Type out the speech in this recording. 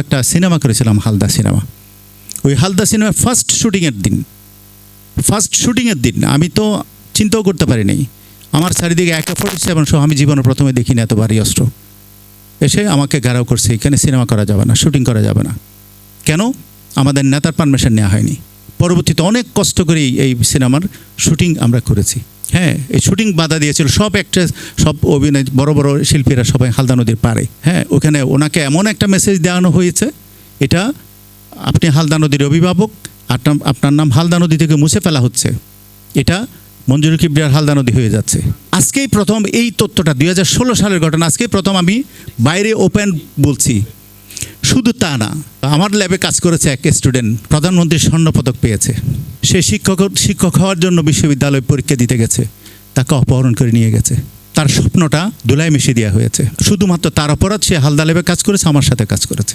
একটা সিনেমা করেছিলাম, হালদা সিনেমা। ওই হালদা সিনেমা ফার্স্ট শুটিংয়ের দিন আমি তো চিন্তাও করতে পারিনি। আমার চারিদিকে AK-47 সহ, আমি জীবনে প্রথমে দেখিনি এত ভারী অস্ত্র। এসে আমাকে ঘেরাও করছে, এখানে সিনেমা করা যাবে না, শুটিং করা যাবে না। কেন? আমাদের নেতার পারমিশন নেওয়া হয়নি। পরবর্তীতে অনেক কষ্ট করে এই সিনেমার শুটিং আমরা করেছি। হ্যাঁ, এই শুটিং বাধা দিয়েছিল সব অ্যাক্ট্রেস, সব অভিনয়, বড় বড় শিল্পীরা সবাই হালদা নদীর পাড়ে। হ্যাঁ, ওখানে ওনাকে এমন একটা মেসেজ দেওয়ানো হয়েছে, এটা আপনি হালদা নদীর অভিভাবক, আপনার নাম হালদা নদী থেকে মুছে ফেলা হচ্ছে, এটা মঞ্জুর কিবরিয়ার হালদা নদী হয়ে যাচ্ছে। আজকেই প্রথম এই তথ্যটা, 2016 সালের ঘটনা, আজকেই প্রথম আমি বাইরে ওপেন বলছি। শুধু তা না, আমার ল্যাবে কাজ করেছে এক স্টুডেন্ট, প্রধানমন্ত্রীর স্বর্ণপদক পেয়েছে। সে শিক্ষক হওয়ার জন্য বিশ্ববিদ্যালয়ে পরীক্ষা দিতে গেছে, তাকে অপহরণ করে নিয়ে গেছে। তার স্বপ্নটা ধুলায় মিশিয়ে দেওয়া হয়েছে। শুধুমাত্র তার অপরাধ, সে হালদা ল্যাবে কাজ করেছে, আমার সাথে কাজ করেছে।